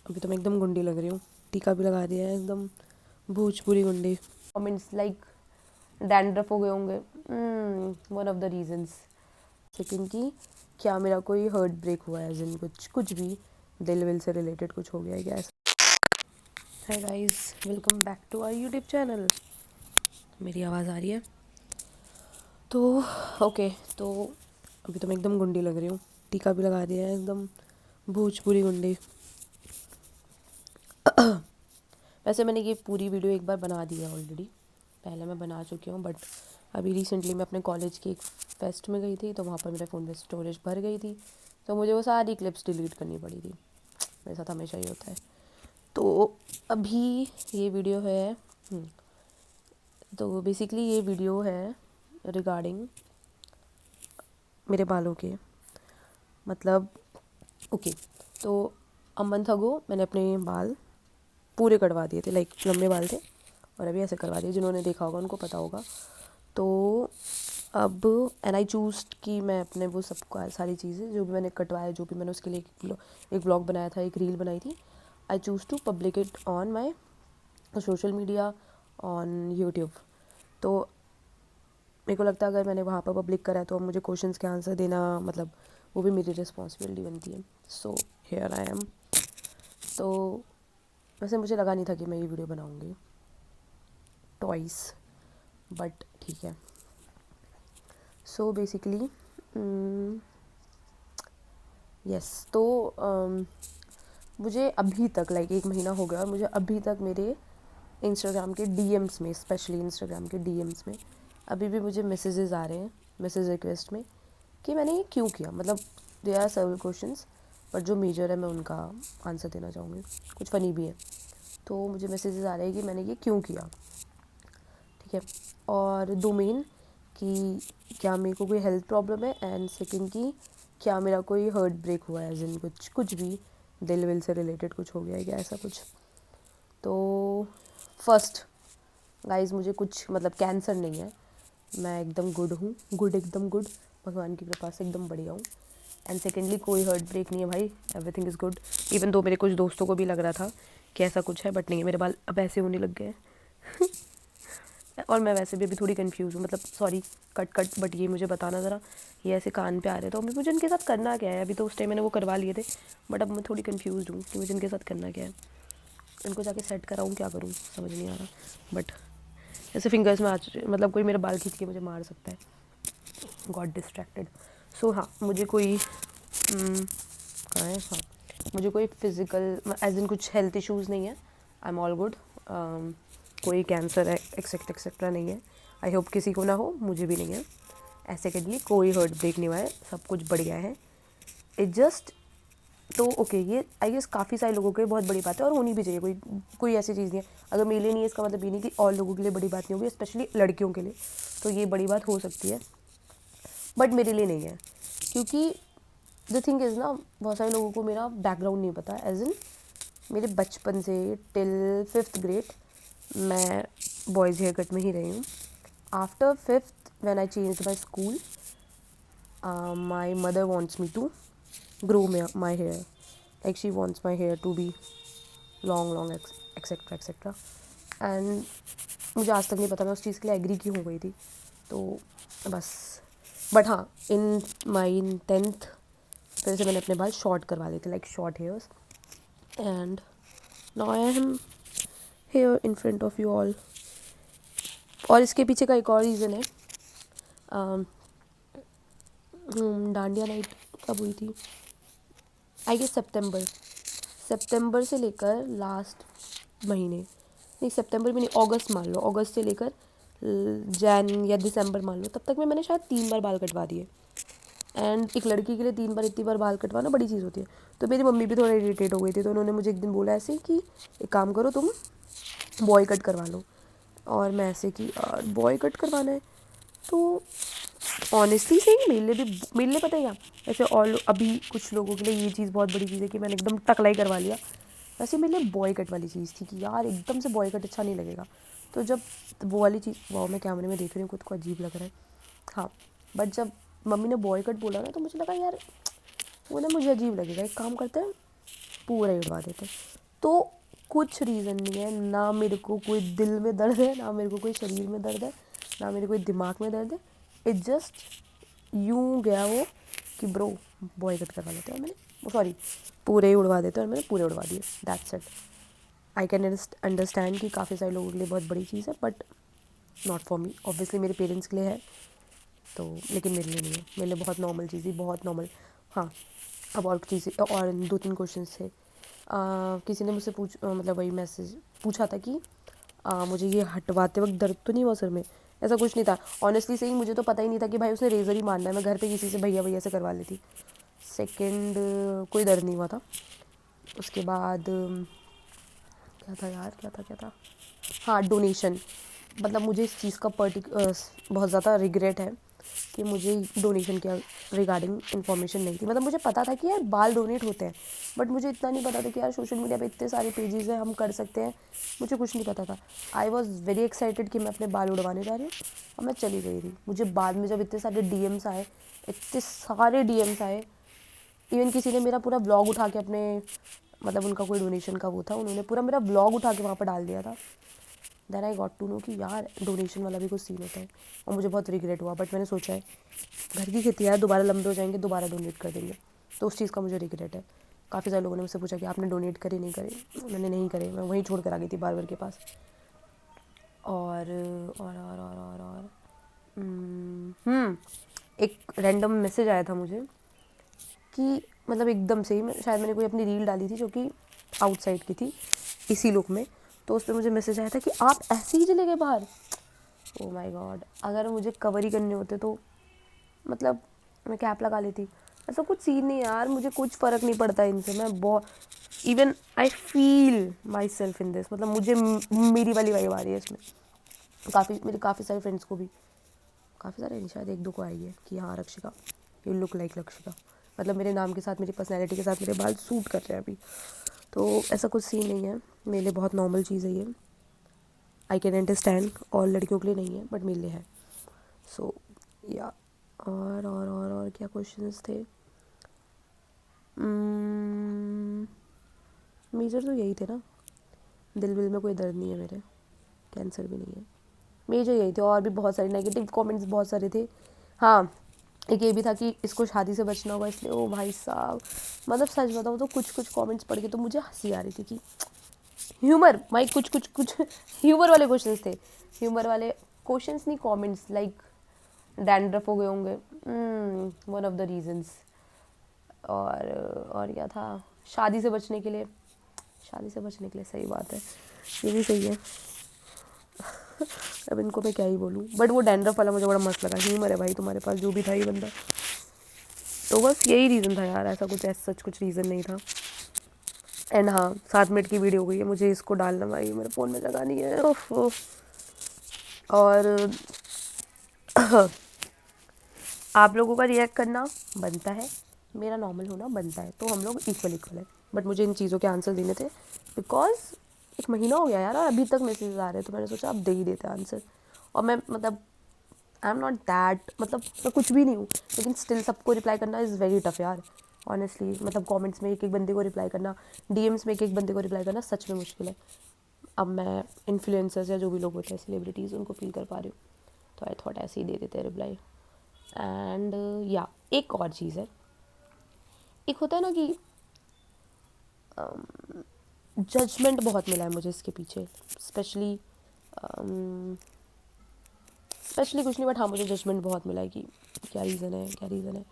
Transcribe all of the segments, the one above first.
अभी तो मैं एकदम गुंडी लग रही हूँ, टीका भी लगा दिया है, एकदम भोजपुरी गुंडी। कमेंट्स लाइक डैंड्रफ हो गए होंगे, one of the reasons. Second की क्या मेरा कोई हर्ट ब्रेक हुआ है, जिन कुछ भी दिल विल से रिलेटेड कुछ हो गया है क्या? Hi guys, welcome back to our YouTube channel. मेरी आवाज़ आ रही है? तो ओके, तो अभी तो मैं एकदम गुंडी लग रही हूँ, टीका भी लगा दिया है, एकदम भोजपुरी गुंडी। वैसे मैंने ये पूरी वीडियो एक बार बना दी है ऑलरेडी, पहले मैं बना चुकी हूँ, बट अभी रिसेंटली मैं अपने कॉलेज के एक फेस्ट में गई थी, तो वहाँ पर मेरे फ़ोन में स्टोरेज भर गई थी, तो मुझे वो सारी क्लिप्स डिलीट करनी पड़ी थी। मेरे साथ हमेशा ही होता है। तो अभी ये वीडियो है, तो बेसिकली ये वीडियो है रिगार्डिंग मेरे बालों के, मतलब ओके। तो अ मंथ अगो मैंने अपने बाल पूरे कटवा दिए थे, लाइक लंबे बाल थे और अभी ऐसे करवा दिए। जिन्होंने देखा होगा उनको पता होगा। तो अब एंड आई चूज़ कि मैं अपने वो सब सारी चीज़ें जो भी मैंने कटवाया, जो भी मैंने उसके लिए एक ब्लॉग बनाया था, एक रील बनाई थी, I choose to public it on my social media, on YouTube. तो मेरे को लगता है अगर मैंने वहाँ पर पब्लिक करा है तो मुझे क्वेश्चंस के आंसर देना, मतलब वो भी मेरी रिस्पॉन्सिबिलिटी बनती है। So here I am. तो वैसे मुझे लगा नहीं था कि मैं ये वीडियो बनाऊँगी ट्वाइस, बट ठीक है। सो बेसिकली यस, तो मुझे अभी तक लाइक 1 महीना हो गया और मुझे अभी तक मेरे इंस्टाग्राम के डीएम्स में, स्पेशली इंस्टाग्राम के डीएम्स में अभी भी मुझे मैसेजेस आ रहे हैं, मैसेज रिक्वेस्ट में, कि मैंने ये क्यों किया। मतलब there are several questions, but जो मेजर है मैं उनका आंसर देना चाहूँगी, कुछ फ़नी भी है। तो मुझे मैसेजेस आ रहे हैं कि मैंने ये क्यों किया, ठीक है। और दो मेन, कि क्या मेरे को कोई हेल्थ प्रॉब्लम है, एंड सेकंड की क्या मेरा कोई हर्ट ब्रेक हुआ है, जिन कुछ भी दिल विल से रिलेटेड कुछ हो गया है क्या, ऐसा कुछ। तो फर्स्ट गाइस, मुझे कुछ मतलब कैंसर नहीं है, मैं एकदम गुड हूँ, गुड एकदम गुड, भगवान की कृपा से एकदम बढ़िया हूँ। एंड सेकेंडली कोई हर्ट ब्रेक नहीं है भाई, everything is good. Even though मेरे कुछ दोस्तों को भी लग रहा था कि ऐसा कुछ है, बट नहीं है। मेरे बाल अब ऐसे होने लग गए हैं और मैं वैसे भी अभी थोड़ी कंफ्यूज हूँ, मतलब सॉरी कट, बट ये मुझे बताना ज़रा, ये ऐसे कान पे आ रहे, तो अभी मुझे इनके साथ करना क्या है। अभी तो उस टाइम मैंने वो करवा लिए थे, बट अब मैं थोड़ी कंफ्यूज हूँ कि मुझे इनके साथ करना क्या है। इनको जाके सेट कराऊँ, क्या करूँ, समझ नहीं आ रहा। बट ऐसे फिंगर्स में मतलब कोई मेरे बाल खींच के मुझे मार सकता है, गॉट डिस्ट्रैक्टेड। सो हाँ, मुझे कोई कहाँ है, हाँ, मुझे कोई फिज़िकल एज इन कुछ हेल्थ इश्यूज़ नहीं है, आई एम ऑल गुड। कोई कैंसर है एक्सेट्रा नहीं है, आई होप किसी को ना हो, मुझे भी नहीं है। ऐसे के लिए कोई हर्ट ब्रेक नहीं हुआ है, सब कुछ बढ़िया है। इट जस्ट, तो ओके, ये आई गेस काफ़ी सारे लोगों के लिए बहुत बड़ी बात है और होनी भी चाहिए। कोई ऐसी चीज़ नहीं है, अगर मेरे लिए नहीं है इसका मतलब ये नहीं कि और लोगों के लिए बड़ी बात नहीं होगी, स्पेशली लड़कियों के लिए तो ये बड़ी बात हो सकती है, बट मेरे लिए नहीं है। क्योंकि द थिंग इज़ ना, बहुत सारे लोगों को मेरा बैकग्राउंड नहीं पता, एज इन मेरे बचपन से टिल 5th ग्रेड मैं बॉयज़ हेयर कट में ही रही हूँ। After 5th when I change my school, my mother wants me to grow my hair, like she wants my hair to be long etcetera etcetera. And मुझे आज तक नहीं पता मैं उस चीज़ के लिए एग्री क्यों हो गई थी, तो बस। बट हाँ, इन माई 10th फिर से मैंने अपने बाल शॉर्ट करवा लिए थे, like short hairs, and now I am here in front of you all. और इसके पीछे का एक और रीज़न है, डांडिया नाइट कब हुई थी, आई गेस सितंबर से लेकर लास्ट महीने, नहीं सितंबर भी नहीं, अगस्त मान लो, अगस्त से लेकर जैन या दिसंबर मान लो, तब तक में मैंने शायद 3 बार बाल कटवा दिए। एंड एक लड़की के लिए 3 बार, इतनी बार बाल कटवाना बड़ी चीज़ होती है। तो मेरी मम्मी भी थोड़ा इरिटेट हो गई थी, तो उन्होंने मुझे एक दिन बोला ऐसे कि एक काम करो, तुम बॉय कट करवा लो। और मैं ऐसे कि यार बॉय कट करवाना है, तो ऑनेस्टली से मेरे लिए पता है क्या, ऐसे और अभी कुछ लोगों के लिए ये चीज़ बहुत बड़ी चीज़ है कि मैंने एकदम टकलाई करवा लिया, वैसे मेरे लिए बॉय कट वाली चीज़ थी कि यार एकदम से बॉय कट अच्छा नहीं लगेगा। तो जब वो वाली चीज़, वाह मैं कैमरे में देख रही हूँ, खुद को अजीब लग रहा है, हाँ, बट जब मम्मी ने बॉय कट बोला ना, तो मुझे लगा यार वो ना मुझे अजीब लगेगा, एक काम करते हैं पूरा ही उड़वा देते। तो कुछ रीज़न नहीं है, ना मेरे को कोई दिल में दर्द है, ना मेरे को कोई शरीर में दर्द है, ना मेरे कोई दिमाग में दर्द है। इट जस्ट यूँ गया वो कि ब्रो बॉय कट करवा लेते हैं, और मैंने सॉरी पूरे ही उड़वा देते हैं, और मैंने पूरे उड़वा दिए। That's it. I can understand कि काफ़ी सारे लोगों के लिए बहुत बड़ी चीज़ है, but not for me. Obviously मेरे पेरेंट्स के लिए है तो, लेकिन मेरे लिए नहीं है। मेरे लिए बहुत नॉर्मल चीज़ थी, बहुत नॉर्मल। हाँ, अब और चीज़ें और 2-3 क्वेश्चन थे। किसी ने मुझसे मतलब वही मैसेज पूछा था कि मुझे ये हटवाते वक्त दर्द तो नहीं हुआ सर में। ऐसा कुछ नहीं था ऑनेस्टली सही। मुझे तो पता ही नहीं था कि भाई उसने रेज़र ही मारना है। मैं घर पे किसी से भैया भैया से करवा लेती। सेकंड, कोई दर्द नहीं हुआ था। उसके बाद क्या था यार, क्या था, हाँ डोनेशन। मतलब मुझे इस चीज़ का बहुत ज़्यादा रिग्रेट है कि मुझे डोनेशन के रिगार्डिंग इन्फॉर्मेशन नहीं थी। मतलब मुझे पता था कि यार बाल डोनेट होते हैं, बट मुझे इतना नहीं पता था कि यार सोशल मीडिया पे इतने सारे पेजेस हैं, हम कर सकते हैं। मुझे कुछ नहीं पता था। आई वॉज़ वेरी एक्साइटेड कि मैं अपने बाल उड़वाने जा रही हूँ, और मैं चली गई थी। मुझे बाद में जब इतने सारे DMs आए, इतने सारे DMs आए, इवन किसी ने मेरा पूरा ब्लॉग उठा के अपने, मतलब उनका कोई डोनेशन का वो था, उन्होंने पूरा मेरा ब्लॉग उठा के वहाँ पर डाल दिया था। Then I got to know कि यार डोनेशन वाला भी कुछ सीन होता है, और मुझे बहुत रिग्रेट हुआ। बट मैंने सोचा है घर की खेती है, दोबारा लंबे हो जाएंगे, दोबारा डोनेट कर देंगे। तो उस चीज़ का मुझे रिग्रेट है। काफ़ी सारे लोगों ने मुझसे पूछा कि आपने डोनेट करे नहीं करे। मैंने नहीं करे, मैं वहीं छोड़ कर आ गई थी बार्बर के पास। और एक रैंडम मैसेज आया था मुझे कि मतलब एकदम से ही, शायद मैंने कोई अपनी रील डाली थी जो कि आउटसाइड की थी इसी लुक में। तो उस पर मुझे मैसेज आया था कि आप ऐसे ही चले गए बाहर। ओ माय गॉड, अगर मुझे कवर ही करने होते तो मतलब मैं कैप लगा लेती। ऐसा कुछ सीन नहीं यार, मुझे कुछ फ़र्क नहीं पड़ता इनसे। मैं बहुत even I feel my self in this. मतलब मुझे मेरी वाली वाइब आ रही है इसमें। मेरे काफ़ी सारे फ्रेंड्स को भी, काफ़ी सारे नहीं, शायद 1-2 को आई है कि हाँ रक्षिका, यू लुक लाइक रक्षिका। मतलब मेरे नाम के साथ, मेरी पर्सनैलिटी के साथ मेरे बाल सूट कर रहे हैं अभी। तो ऐसा कुछ सीन नहीं है, मेरे लिए बहुत नॉर्मल चीज़ है ये। आई कैन अंडरस्टैंड, और लड़कियों के लिए नहीं है, बट मेरे लिए है। सो या और क्या क्वेश्चंस थे। मेजर तो यही थे ना, दिल में कोई दर्द नहीं है मेरे, कैंसर भी नहीं है। मेजर यही थे, और भी बहुत सारे नेगेटिव कमेंट्स बहुत सारे थे। हाँ, एक ये भी था कि इसको शादी से बचना होगा इसलिए। ओ भाई साहब, मतलब सच बताऊँ तो कुछ कमेंट्स पढ़ के तो मुझे हंसी आ रही थी कि ह्यूमर, माई कुछ ह्यूमर वाले क्वेश्चंस थे। ह्यूमर वाले क्वेश्चंस नहीं, कमेंट्स लाइक डैंड्रफ हो गए होंगे, वन ऑफ द रीजंस। और क्या था, शादी से बचने के लिए, सही बात है, ये भी सही है। अब इनको मैं क्या ही बोलूँ, बट वो डैंड्रफ वाला मुझे बड़ा मस्त लगा। ह्यूमर है भाई तुम्हारे पास, जो भी था ये बंदा। तो बस यही रीज़न था यार, ऐसा कुछ सच कुछ रीज़न नहीं था। एंड हाँ, 7 मिनट की वीडियो हो गई है, मुझे इसको डालना भाई, मेरे फ़ोन में जगह नहीं है। और आप लोगों का रिएक्ट करना बनता है, मेरा नॉर्मल होना बनता है, तो हम लोग इक्वल है। बट मुझे इन चीज़ों के आंसर देने थे, बिकॉज 1 महीना हो गया यार, और अभी तक मैसेज आ रहे हैं, तो मैंने सोचा अब दे ही देते आंसर। और मैं मतलब आई एम नॉट दैट, मतलब मैं कुछ भी नहीं हूँ, लेकिन स्टिल सबको रिप्लाई करना इज़ वेरी टफ यार ऑनेस्टली। मतलब कमेंट्स में एक बंदे को रिप्लाई करना, DMs में एक बंदे को रिप्लाई करना सच में मुश्किल है। अब मैं इन्फ्लुएंसर्स या जो भी लोग होते हैं सेलिब्रिटीज़, उनको फील कर पा रही हूँ, तो आई थॉट ऐसे ही दे देते हैं रिप्लाई। एंड या एक और चीज़ है, एक होता है ना कि जजमेंट बहुत मिला है मुझे इसके पीछे, स्पेशली कुछ नहीं, बट हाँ मुझे जजमेंट बहुत मिला है कि क्या रीज़न है।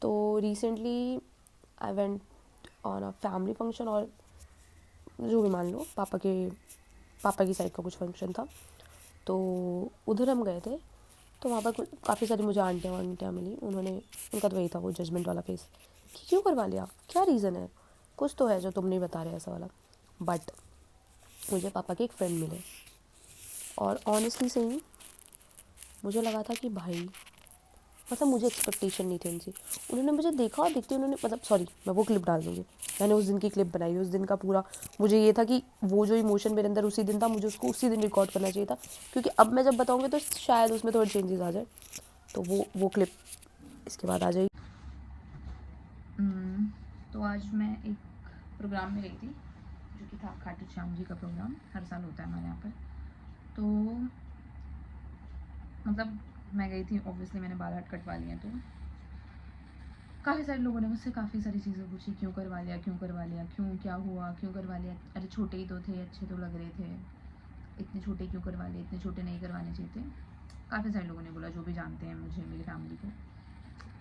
तो recently I went on a family function, और जो भी मान लो पापा की साइड का कुछ फंक्शन था, तो उधर हम गए थे। तो वहाँ पर काफ़ी सारी मुझे आंटियाँ मिली, उनका तो वही था वो जजमेंट वाला फेस कि क्यों करवा लिया, क्या रीज़न है, कुछ तो है जो तुम नहीं बता रहे, ऐसा वाला। बट मुझे पापा के एक फ्रेंड मिले, और ऑनेस्टली सही मुझे लगा था कि भाई, मतलब मुझे एक्सपेक्टेशन नहीं थी उनसे। उन्होंने मुझे देखा, और देखते उन्होंने, मतलब सॉरी मैं वो क्लिप डाल दूँगी, मैंने उस दिन की क्लिप बनाई, उस दिन का पूरा मुझे ये था कि वो जो इमोशन मेरे अंदर उसी दिन था, मुझे उसको उसी दिन रिकॉर्ड करना चाहिए था, क्योंकि अब मैं जब बताऊँगी तो शायद उसमें थोड़े चेंजेस आ जाए। तो वो क्लिप इसके बाद आ जाएगी। तो आज मैं एक प्रोग्राम में गई थी, जो कि था खाटू श्याम जी का प्रोग्राम, हर साल होता है हमारे यहाँ पर। तो मतलब मैं गई थी, ऑब्वियसली मैंने बाल हट कटवा लिए। तो काफ़ी सारे लोगों ने मुझसे काफ़ी सारी चीज़ें पूछी, क्यों करवा लिया, क्यों करवा लिया, क्यों, क्या हुआ, क्यों करवा लिया, अरे छोटे ही तो थे, अच्छे तो लग रहे थे, इतने छोटे क्यों करवा लिए, इतने छोटे नहीं करवाने चाहिए थे। काफ़ी सारे लोगों ने बोला, जो भी जानते हैं मुझे, मेरी फैमिली को।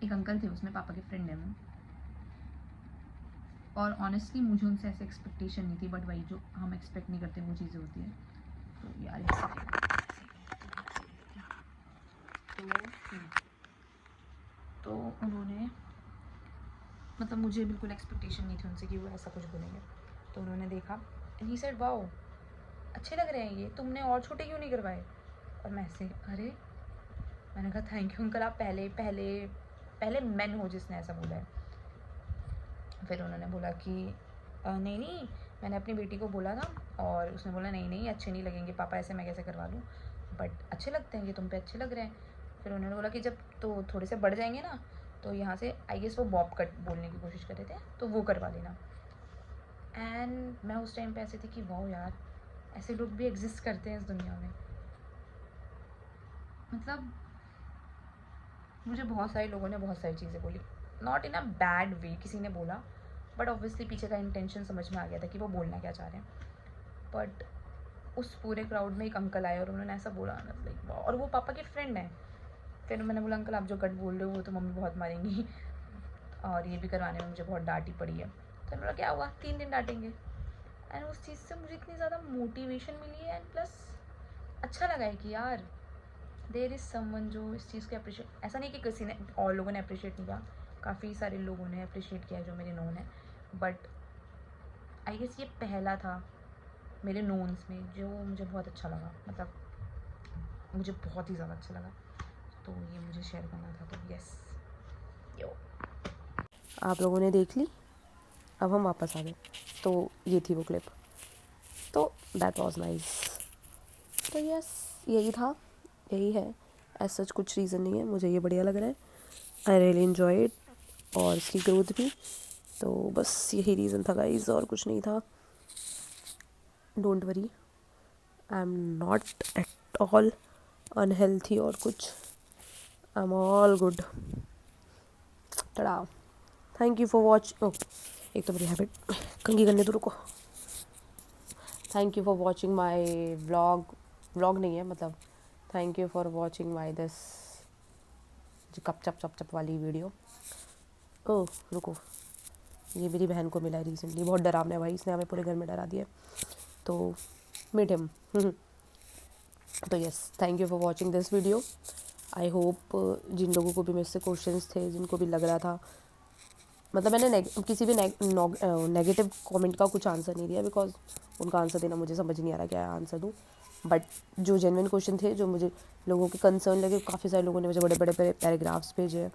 एक अंकल थे, उसमें पापा के फ्रेंड हैं वो, और ऑनेस्टली मुझे उनसे ऐसे एक्सपेक्टेशन नहीं थी, बट वही जो हम एक्सपेक्ट नहीं करते वो चीज़ें होती है। तो यार तो उन्होंने, मतलब मुझे बिल्कुल एक्सपेक्टेशन नहीं थी उनसे कि वो ऐसा कुछ बोलेंगे। तो उन्होंने देखा एंड ही सेड वाओ, अच्छे लग रहे हैं ये, तुमने और छोटे क्यों नहीं करवाए? और मैं ऐसे, अरे, मैंने कहा थैंक यू अंकल, आप पहले पहले पहले मैन हो जिसने ऐसा बोला है। फिर उन्होंने बोला कि नहीं नहीं, मैंने अपनी बेटी को बोला था और उसने बोला नहीं नहीं अच्छे नहीं लगेंगे पापा, ऐसे मैं कैसे करवा लूँ, बट अच्छे लगते हैं ये, तुम पे अच्छे लग रहे हैं। फिर उन्होंने बोला कि जब तो थोड़े से बढ़ जाएंगे ना, तो यहाँ से आई गेस वो बॉब कट बोलने की कोशिश कर रहे थे, तो वो करवा लेना। एंड मैं उस टाइम पे ऐसे थी कि वाह यार, ऐसे लोग भी एग्जिस्ट करते हैं इस दुनिया में। मतलब मुझे बहुत सारे लोगों ने बहुत सारी चीज़ें बोली, not in a bad way किसी ने बोला, बट ऑब्वियसली पीछे का इंटेंशन समझ में आ गया था कि वो बोलना क्या चाह रहे हैं। बट उस पूरे क्राउड में एक अंकल आए और उन्होंने ऐसा बोला ना, लाइक, और वो पापा के फ्रेंड हैं। फिर मैंने बोला अंकल आप जो कट बोल रहे हो वो तो मम्मी बहुत मारेंगी, और ये भी करवाने में मुझे बहुत डांटी पड़ी है। तो मैंने बोला क्या हुआ, 3 दिन डांटेंगे। एंड उस चीज़ से मुझे इतनी ज़्यादा मोटिवेशन मिली है, एंड प्लस अच्छा लगा है कि यार देयर इज़ समवन जो इस चीज़ को अप्रिशिएट, ऐसा नहीं कि किसी ने और लोगों ने अप्रिशिएट नहीं किया, काफ़ी सारे लोगों ने अप्रिशिएट किया जो मेरे नोन है, बट आई गेस ये पहला था मेरे नोन्स में जो मुझे बहुत अच्छा लगा, मतलब मुझे बहुत ही ज़्यादा अच्छा लगा। तो ये मुझे शेयर करना था, तो यस यो। आप लोगों ने देख ली, अब हम वापस आ गए। तो ये थी वो क्लिप, तो दैट वाज नाइस। तो यस, यही था, यही है। एज सच कुछ रीज़न नहीं है, मुझे ये बढ़िया लग रहा है, आई रियली एन्जॉय इट, और इसकी ग्रोथ भी। तो बस यही रीज़न था गाइज, और कुछ नहीं था। Don't worry, I am not at all unhealthy और कुछ, I am all good. Tada. Thank you for watch, oh एक तो मेरी हैबिट, कंघी करने तो रुको। Thank you for watching my vlog नहीं है, मतलब thank you for watching my this cup चप चप चप वाली वीडियो। ओह रुको, ये मेरी बहन को मिला है रिसेंटली, बहुत डरावना है भाई, इसने हमें पूरे घर में डरा दिया, तो मीट हिम। तो yes, thank you for watching this video. I hope जिन लोगों को भी मेरे से क्वेश्चंस थे, जिनको भी लग रहा था, मतलब मैंने किसी भी नेगेटिव कमेंट का कुछ आंसर नहीं दिया, बिकॉज उनका आंसर देना मुझे समझ नहीं आ रहा क्या आंसर दूँ। बट जो जेन्युइन क्वेश्चन थे, जो मुझे लोगों के कंसर्न लगे, काफ़ी सारे लोगों ने मुझे बड़े बड़े पैराग्राफ्स भेजे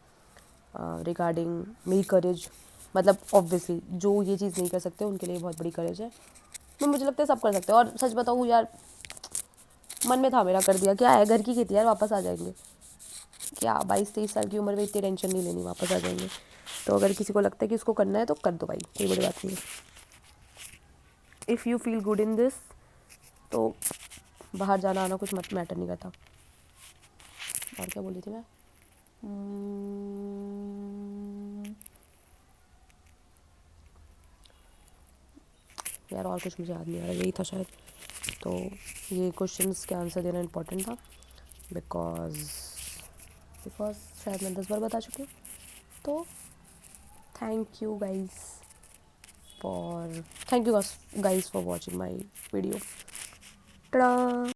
रिगार्डिंग मेरी करेज। मतलब ऑब्वियसली जो ये चीज़ नहीं कर सकते उनके लिए बहुत बड़ी करेज है, तो मुझे लगता है सब कर सकते हैं। और सच बताऊँ यार, मन में था मेरा, कर दिया, क्या है, घर की खेती यार, वापस आ जाएंगे, क्या 22-23 साल की उम्र में इतनी टेंशन नहीं लेनी, वापस आ जाएंगे। तो अगर किसी को लगता है कि उसको करना है तो कर दो भाई, कोई बड़ी बात नहीं है। If you feel good in this, तो बाहर जाना आना कुछ मत मैटर नहीं करता। और क्या बोल रही थी मैं, यार और कुछ मुझे याद नहीं आ रहा, यही था शायद। तो ये क्वेश्चंस के आंसर देना इम्पोर्टेंट था, बिकॉज शायद मैं 10 बार बता चुकी हूँ। तो thank you guys for watching my video. Tada.